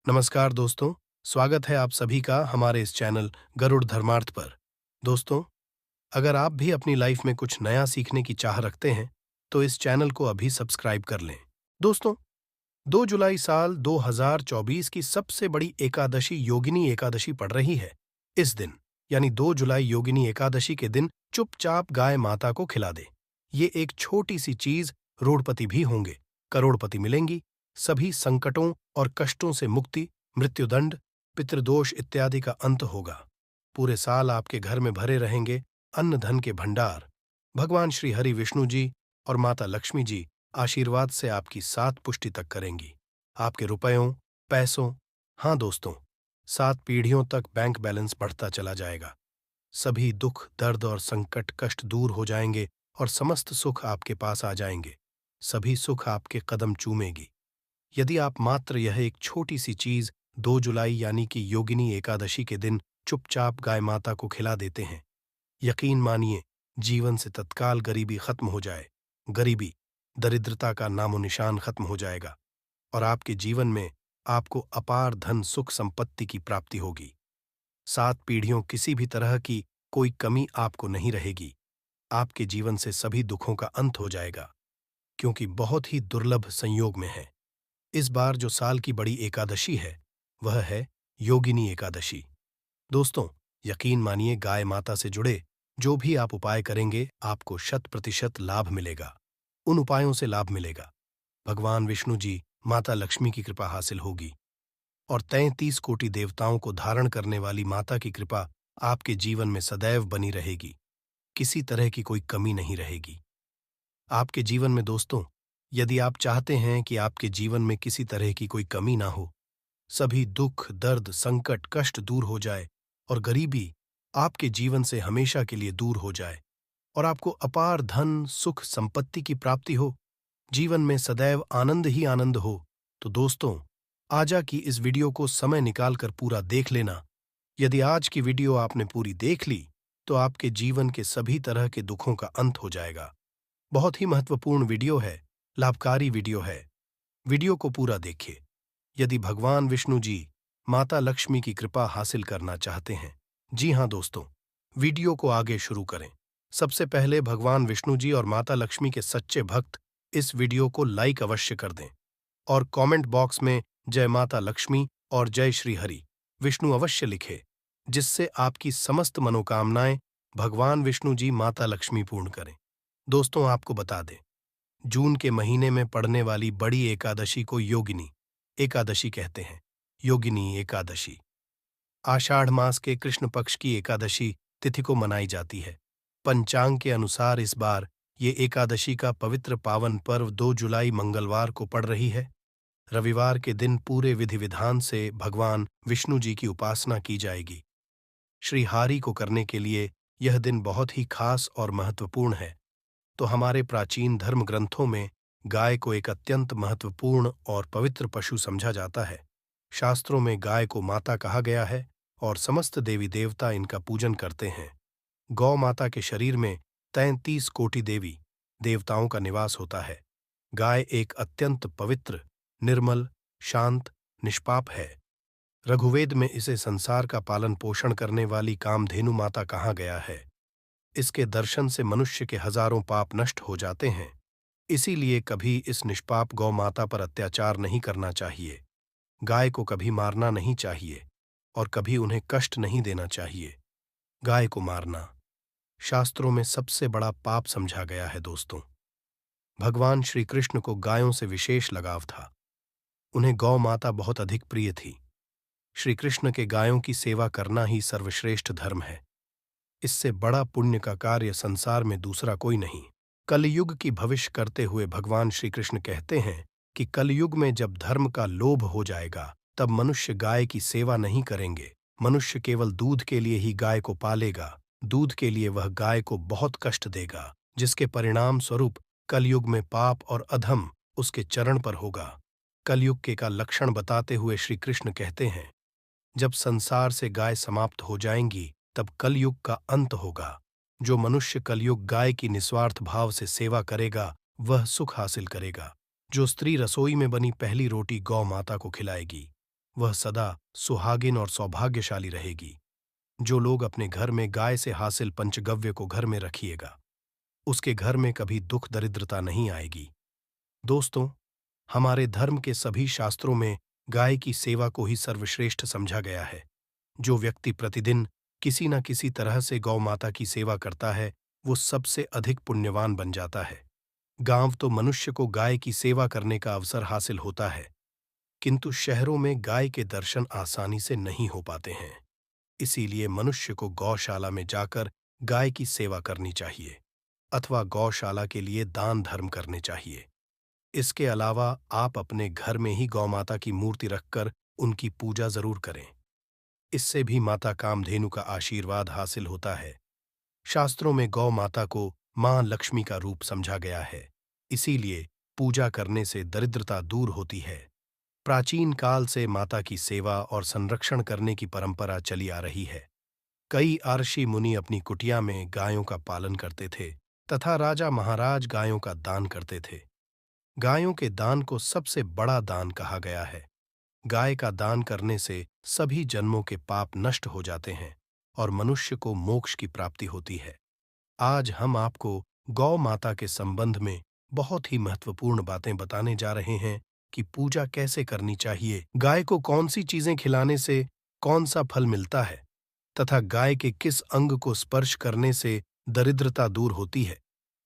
नमस्कार दोस्तों, स्वागत है आप सभी का हमारे इस चैनल गरुड़ धर्मार्थ पर। दोस्तों, अगर आप भी अपनी लाइफ में कुछ नया सीखने की चाह रखते हैं, तो इस चैनल को अभी सब्सक्राइब कर लें। दोस्तों, 2 जुलाई साल 2024 की सबसे बड़ी एकादशी योगिनी एकादशी पड़ रही है। इस दिन, यानी 2 जुलाई योगिनी एकादशी के दिन चुपचाप गाय माता को खिला दे। ये एक छोटी सी चीज रोड़पति भी होंगे, करोड़पति मिलेंगी, सभी संकटों और कष्टों से मुक्ति, मृत्युदंड, पितृदोष इत्यादि का अंत होगा। पूरे साल आपके घर में भरे रहेंगे अन्न धन के भंडार। भगवान श्री हरि विष्णु जी और माता लक्ष्मी जी आशीर्वाद से आपकी 7 पुष्टि तक करेंगी। आपके रुपयों, पैसों, हाँ दोस्तों, 7 पीढ़ियों तक बैंक बैलेंस बढ़ता चला जाएगा। सभी दुख, दर्द और संकट कष्ट दूर हो जाएंगे और समस्त सुख आपके पास आ जाएंगे। सभी सुख आपके कदम चूमेगी। यदि आप मात्र यह एक छोटी सी चीज 2 जुलाई यानी कि योगिनी एकादशी के दिन चुपचाप गाय माता को खिला देते हैं, यकीन मानिए जीवन से तत्काल गरीबी खत्म हो जाए। गरीबी, दरिद्रता का नामो निशान खत्म हो जाएगा और आपके जीवन में आपको अपार धन सुख संपत्ति की प्राप्ति होगी। 7 पीढ़ियों किसी भी तरह की कोई कमी आपको नहीं रहेगी। आपके जीवन से सभी दुखों का अंत हो जाएगा, क्योंकि बहुत ही दुर्लभ संयोग में है। इस बार जो साल की बड़ी एकादशी है, वह है योगिनी एकादशी। दोस्तों, यकीन मानिए गाय माता से जुड़े जो भी आप उपाय करेंगे, आपको 100% लाभ मिलेगा। उन उपायों से लाभ मिलेगा, भगवान विष्णु जी, माता लक्ष्मी की कृपा हासिल होगी और 33 कोटि देवताओं को धारण करने वाली माता की कृपा आपके जीवन में सदैव बनी रहेगी। किसी तरह की कोई कमी नहीं रहेगी आपके जीवन में। दोस्तों, यदि आप चाहते हैं कि आपके जीवन में किसी तरह की कोई कमी ना हो, सभी दुख, दर्द, संकट, कष्ट दूर हो जाए और गरीबी आपके जीवन से हमेशा के लिए दूर हो जाए और आपको अपार धन, सुख, संपत्ति की प्राप्ति हो, जीवन में सदैव आनंद ही आनंद हो, तो दोस्तों, आजा की इस वीडियो को समय निकालकर पूरा देख लेना। यदि आज की वीडियो आपने पूरी देख ली, तो आपके जीवन के सभी तरह के दुखों का अंत हो जाएगा। बहुत ही महत्वपूर्ण वीडियो है, लाभकारी वीडियो है। वीडियो को पूरा देखिए। यदि भगवान विष्णु जी, माता लक्ष्मी की कृपा हासिल करना चाहते हैं, जी हाँ दोस्तों, वीडियो को आगे शुरू करें। सबसे पहले भगवान विष्णु जी और माता लक्ष्मी के सच्चे भक्त इस वीडियो को लाइक अवश्य कर दें और कमेंट बॉक्स में जय माता लक्ष्मी और जय श्री हरि विष्णु अवश्य लिखें, जिससे आपकी समस्त मनोकामनाएं भगवान विष्णु जी, माता लक्ष्मी पूर्ण करें। दोस्तों, आपको बता दें, जून के महीने में पड़ने वाली बड़ी एकादशी को योगिनी एकादशी कहते हैं। योगिनी एकादशी आषाढ़ मास के कृष्ण पक्ष की एकादशी तिथि को मनाई जाती है। पंचांग के अनुसार इस बार ये एकादशी का पवित्र पावन पर्व 2 जुलाई मंगलवार को पड़ रही है। रविवार के दिन पूरे विधि विधान से भगवान विष्णु जी की उपासना की जाएगी। श्री हरि को करने के लिए यह दिन बहुत ही खास और महत्वपूर्ण है। तो हमारे प्राचीन धर्म ग्रंथों में गाय को एक अत्यंत महत्वपूर्ण और पवित्र पशु समझा जाता है। शास्त्रों में गाय को माता कहा गया है और समस्त देवी देवता इनका पूजन करते हैं। गौ माता के शरीर में 33 कोटि देवी देवताओं का निवास होता है। गाय एक अत्यंत पवित्र, निर्मल, शांत, निष्पाप है। रघुवेद में इसे संसार का पालन पोषण करने वाली कामधेनु माता कहा गया है। इसके दर्शन से मनुष्य के हजारों पाप नष्ट हो जाते हैं। इसीलिए कभी इस निष्पाप गौ माता पर अत्याचार नहीं करना चाहिए। गाय को कभी मारना नहीं चाहिए और कभी उन्हें कष्ट नहीं देना चाहिए। गाय को मारना शास्त्रों में सबसे बड़ा पाप समझा गया है। दोस्तों, भगवान श्री कृष्ण को गायों से विशेष लगाव था। उन्हें गौ माता बहुत अधिक प्रिय थी। श्री कृष्ण के गायों की सेवा करना ही सर्वश्रेष्ठ धर्म है। इससे बड़ा पुण्य का कार्य संसार में दूसरा कोई नहीं। कलयुग की भविष्य करते हुए भगवान श्री कृष्ण कहते हैं कि कलयुग में जब धर्म का लोभ हो जाएगा, तब मनुष्य गाय की सेवा नहीं करेंगे। मनुष्य केवल दूध के लिए ही गाय को पालेगा। दूध के लिए वह गाय को बहुत कष्ट देगा, जिसके परिणाम स्वरूप कलयुग में पाप और अधम उसके चरण पर होगा। कलयुग के का लक्षण बताते हुए श्री कृष्ण कहते हैं, जब संसार से गाय समाप्त हो जाएंगी, तब कलयुग का अंत होगा। जो मनुष्य कलयुग गाय की निस्वार्थ भाव से सेवा करेगा, वह सुख हासिल करेगा। जो स्त्री रसोई में बनी पहली रोटी गौ माता को खिलाएगी, वह सदा सुहागिन और सौभाग्यशाली रहेगी। जो लोग अपने घर में गाय से हासिल पंचगव्य को घर में रखिएगा, उसके घर में कभी दुख दरिद्रता नहीं आएगी। दोस्तों, हमारे धर्म के सभी शास्त्रों में गाय की सेवा को ही सर्वश्रेष्ठ समझा गया है। जो व्यक्ति प्रतिदिन किसी न किसी तरह से गौ माता की सेवा करता है, वो सबसे अधिक पुण्यवान बन जाता है। गांव तो मनुष्य को गाय की सेवा करने का अवसर हासिल होता है, किंतु शहरों में गाय के दर्शन आसानी से नहीं हो पाते हैं। इसीलिए मनुष्य को गौशाला में जाकर गाय की सेवा करनी चाहिए अथवा गौशाला के लिए दान धर्म करने चाहिए। इसके अलावा आप अपने घर में ही गौमाता की मूर्ति रखकर उनकी पूजा जरूर करें। इससे भी माता कामधेनु का आशीर्वाद हासिल होता है। शास्त्रों में गौ माता को मां लक्ष्मी का रूप समझा गया है, इसीलिए पूजा करने से दरिद्रता दूर होती है। प्राचीन काल से माता की सेवा और संरक्षण करने की परंपरा चली आ रही है। कई आर्षि मुनि अपनी कुटिया में गायों का पालन करते थे तथा राजा महाराज गायों का दान करते थे। गायों के दान को सबसे बड़ा दान कहा गया है। गाय का दान करने से सभी जन्मों के पाप नष्ट हो जाते हैं और मनुष्य को मोक्ष की प्राप्ति होती है। आज हम आपको गौ माता के संबंध में बहुत ही महत्वपूर्ण बातें बताने जा रहे हैं कि पूजा कैसे करनी चाहिए, गाय को कौन सी चीजें खिलाने से कौन सा फल मिलता है तथा गाय के किस अंग को स्पर्श करने से दरिद्रता दूर होती है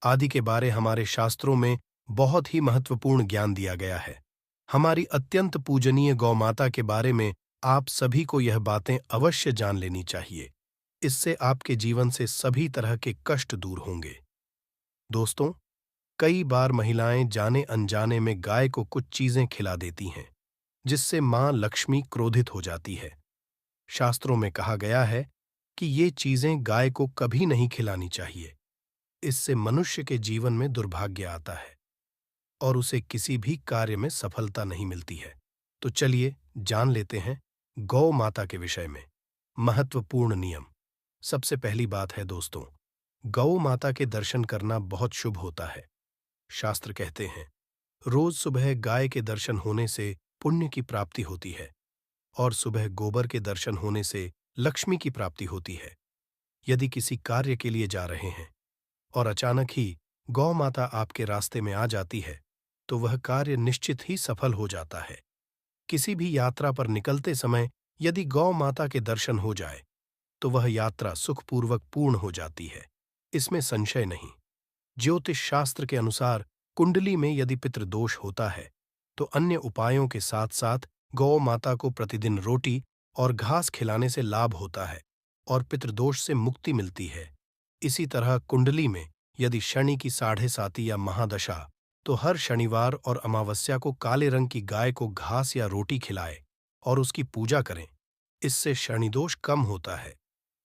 आदि के बारे हमारे शास्त्रों में बहुत ही महत्वपूर्ण ज्ञान दिया गया है। हमारी अत्यंत पूजनीय गौ माता के बारे में आप सभी को यह बातें अवश्य जान लेनी चाहिए। इससे आपके जीवन से सभी तरह के कष्ट दूर होंगे। दोस्तों, कई बार महिलाएं जाने अनजाने में गाय को कुछ चीजें खिला देती हैं, जिससे मां लक्ष्मी क्रोधित हो जाती है। शास्त्रों में कहा गया है कि ये चीजें गाय को कभी नहीं खिलानी चाहिए। इससे मनुष्य के जीवन में दुर्भाग्य आता है और उसे किसी भी कार्य में सफलता नहीं मिलती है। तो चलिए जान लेते हैं गौ माता के विषय में महत्वपूर्ण नियम। सबसे पहली बात है दोस्तों, गौ माता के दर्शन करना बहुत शुभ होता है। शास्त्र कहते हैं, रोज सुबह गाय के दर्शन होने से पुण्य की प्राप्ति होती है और सुबह गोबर के दर्शन होने से लक्ष्मी की प्राप्ति होती है। यदि किसी कार्य के लिए जा रहे हैं और अचानक ही गौ माता आपके रास्ते में आ जाती है, तो वह कार्य निश्चित ही सफल हो जाता है। किसी भी यात्रा पर निकलते समय यदि गौ माता के दर्शन हो जाए, तो वह यात्रा सुखपूर्वक पूर्ण हो जाती है, इसमें संशय नहीं। ज्योतिष शास्त्र के अनुसार कुंडली में यदि पितृदोष होता है, तो अन्य उपायों के साथ साथ गौ माता को प्रतिदिन रोटी और घास खिलाने से लाभ होता है और पितृदोष से मुक्ति मिलती है। इसी तरह कुंडली में यदि शनि की 7.5 या महादशा, तो हर शनिवार और अमावस्या को काले रंग की गाय को घास या रोटी खिलाए और उसकी पूजा करें। इससे शनिदोष कम होता है।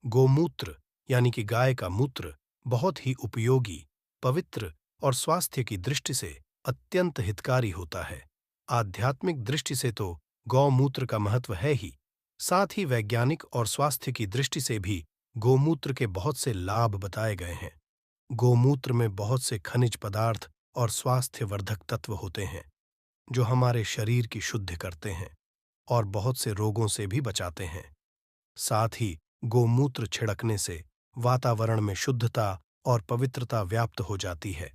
गोमूत्र यानी कि गाय का मूत्र बहुत ही उपयोगी, पवित्र और स्वास्थ्य की दृष्टि से अत्यंत हितकारी होता है। आध्यात्मिक दृष्टि से तो गौमूत्र का महत्व है ही, साथ ही वैज्ञानिक और स्वास्थ्य की दृष्टि से भी गोमूत्र के बहुत से लाभ बताए गए हैं। गोमूत्र में बहुत से खनिज पदार्थ और स्वास्थ्यवर्धक तत्व होते हैं, जो हमारे शरीर की शुद्धि करते हैं और बहुत से रोगों से भी बचाते हैं। साथ ही गोमूत्र छिड़कने से वातावरण में शुद्धता और पवित्रता व्याप्त हो जाती है।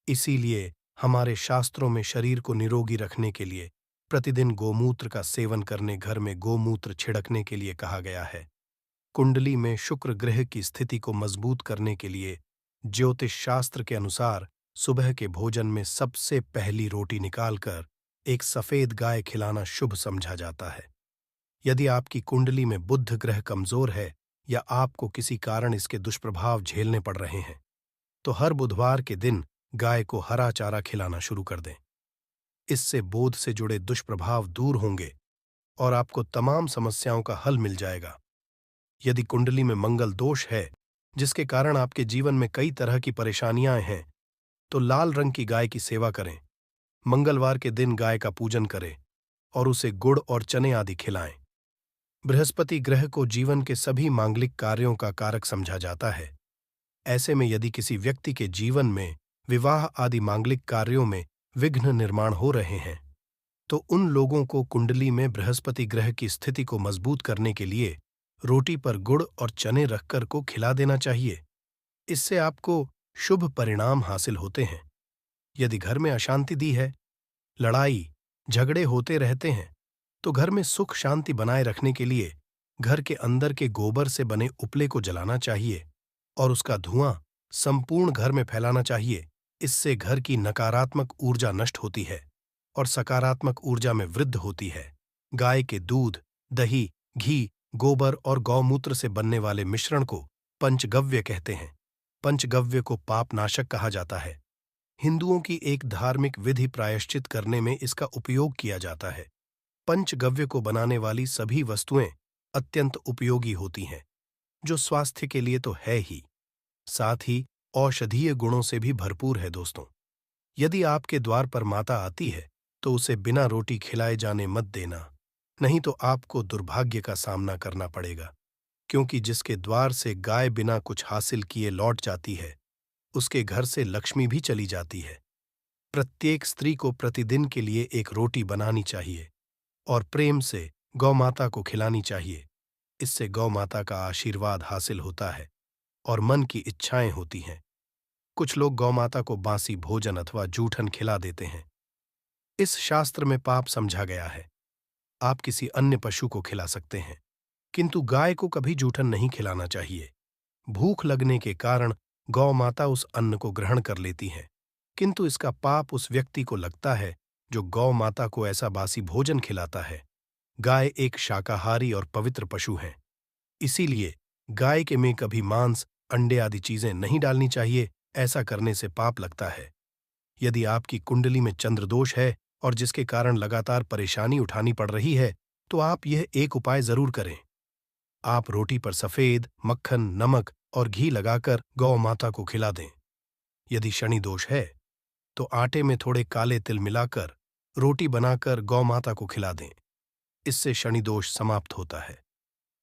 इसीलिए हमारे शास्त्रों में शरीर को निरोगी रखने के लिए प्रतिदिन गोमूत्र का सेवन करने, घर में गोमूत्र छिड़कने के लिए कहा गया है। कुंडली में शुक्र ग्रह की स्थिति को मजबूत करने के लिए ज्योतिष शास्त्र के अनुसार सुबह के भोजन में सबसे पहली रोटी निकालकर एक सफेद गाय खिलाना शुभ समझा जाता है। यदि आपकी कुंडली में बुध ग्रह कमजोर है या आपको किसी कारण इसके दुष्प्रभाव झेलने पड़ रहे हैं, तो हर बुधवार के दिन गाय को हरा चारा खिलाना शुरू कर दें। इससे बोध से जुड़े दुष्प्रभाव दूर होंगे और आपको तमाम समस्याओं का हल मिल जाएगा। यदि कुंडली में मंगल दोष है, जिसके कारण आपके जीवन में कई तरह की परेशानियां हैं, तो लाल रंग की गाय की सेवा करें। मंगलवार के दिन गाय का पूजन करें और उसे गुड़ और चने आदि खिलाएं। बृहस्पति ग्रह को जीवन के सभी मांगलिक कार्यों का कारक समझा जाता है। ऐसे में यदि किसी व्यक्ति के जीवन में विवाह आदि मांगलिक कार्यों में विघ्न निर्माण हो रहे हैं, तो उन लोगों को कुंडली में बृहस्पति ग्रह की स्थिति को मजबूत करने के लिए रोटी पर गुड़ और चने रखकर को खिला देना चाहिए। इससे आपको शुभ परिणाम हासिल होते हैं। यदि घर में अशांति दी है, लड़ाई झगड़े होते रहते हैं, तो घर में सुख शांति बनाए रखने के लिए घर के अंदर के गोबर से बने उपले को जलाना चाहिए और उसका धुआं संपूर्ण घर में फैलाना चाहिए। इससे घर की नकारात्मक ऊर्जा नष्ट होती है और सकारात्मक ऊर्जा में वृद्धि होती है। गाय के दूध, दही, घी, गोबर और गौमूत्र से बनने वाले मिश्रण को पंचगव्य कहते हैं। पंचगव्य को पाप नाशक कहा जाता है। हिंदुओं की एक धार्मिक विधि प्रायश्चित करने में इसका उपयोग किया जाता है। पंचगव्य को बनाने वाली सभी वस्तुएं अत्यंत उपयोगी होती हैं, जो स्वास्थ्य के लिए तो है ही, साथ ही औषधीय गुणों से भी भरपूर है। दोस्तों, यदि आपके द्वार पर माता आती है तो उसे बिना रोटी खिलाए जाने मत देना, नहीं तो आपको दुर्भाग्य का सामना करना पड़ेगा। क्योंकि जिसके द्वार से गाय बिना कुछ हासिल किए लौट जाती है, उसके घर से लक्ष्मी भी चली जाती है। प्रत्येक स्त्री को प्रतिदिन के लिए एक रोटी बनानी चाहिए और प्रेम से गौ माता को खिलानी चाहिए। इससे गौ माता का आशीर्वाद हासिल होता है और मन की इच्छाएं होती हैं। कुछ लोग गौ माता को बासी भोजन अथवा जूठन खिला देते हैं। इस शास्त्र में पाप समझा गया है। आप किसी अन्य पशु को खिला सकते हैं, किंतु गाय को कभी जूठन नहीं खिलाना चाहिए। भूख लगने के कारण गौ माता उस अन्न को ग्रहण कर लेती है, किंतु इसका पाप उस व्यक्ति को लगता है जो गौ माता को ऐसा बासी भोजन खिलाता है। गाय एक शाकाहारी और पवित्र पशु है, इसीलिए गाय के में कभी मांस, अंडे आदि चीजें नहीं डालनी चाहिए। ऐसा करने से पाप लगता है। यदि आपकी कुंडली में चंद्रदोष है और जिसके कारण लगातार परेशानी उठानी पड़ रही है, तो आप यह एक उपाय जरूर करें। आप रोटी पर सफेद मक्खन, नमक और घी लगाकर गौ माता को खिला दें। यदि शनि दोष है तो आटे में थोड़े काले तिल मिलाकर रोटी बनाकर गौ माता को खिला दें। इससे शनि दोष समाप्त होता है।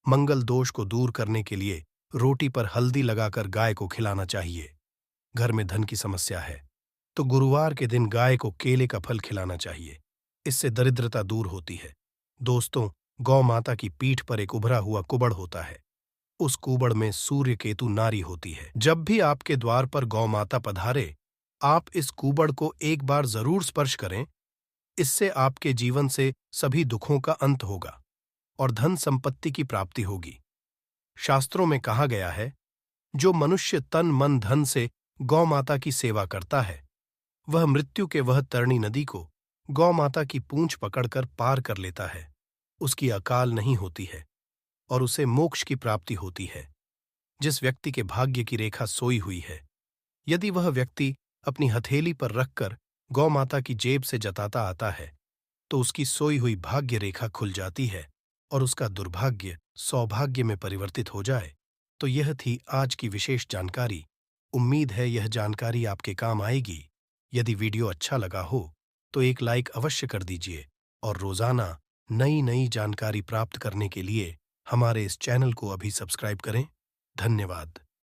मंगल दोष को दूर करने के लिए रोटी पर हल्दी लगाकर गाय को खिलाना चाहिए। घर में धन की समस्या है तो गुरुवार के दिन गाय को केले का फल खिलाना चाहिए। इससे दरिद्रता दूर होती है। दोस्तों, गौ माता की पीठ पर एक उभरा हुआ कुबड़ होता है। उस कुबड़ में सूर्य केतु नारी होती है। जब भी आपके द्वार पर गौ माता पधारे, आप इस कुबड़ को एक बार जरूर स्पर्श करें। इससे आपके जीवन से सभी दुखों का अंत होगा और धन संपत्ति की प्राप्ति होगी। शास्त्रों में कहा गया है, जो मनुष्य तन मन धन से गौ माता की सेवा करता है, वह मृत्यु के वह तरणी नदी को गौ माता की पूंछ पकड़कर पार कर लेता है। उसकी अकाल नहीं होती है और उसे मोक्ष की प्राप्ति होती है। जिस व्यक्ति के भाग्य की रेखा सोई हुई है, यदि वह व्यक्ति अपनी हथेली पर रखकर गौ माता की जेब से जताता आता है, तो उसकी सोई हुई भाग्य रेखा खुल जाती है और उसका दुर्भाग्य सौभाग्य में परिवर्तित हो जाए। तो यह थी आज की विशेष जानकारी। उम्मीद है यह जानकारी आपके काम आएगी। यदि वीडियो अच्छा लगा हो तो एक लाइक अवश्य कर दीजिए और रोजाना नई नई जानकारी प्राप्त करने के लिए हमारे इस चैनल को अभी सब्सक्राइब करें। धन्यवाद।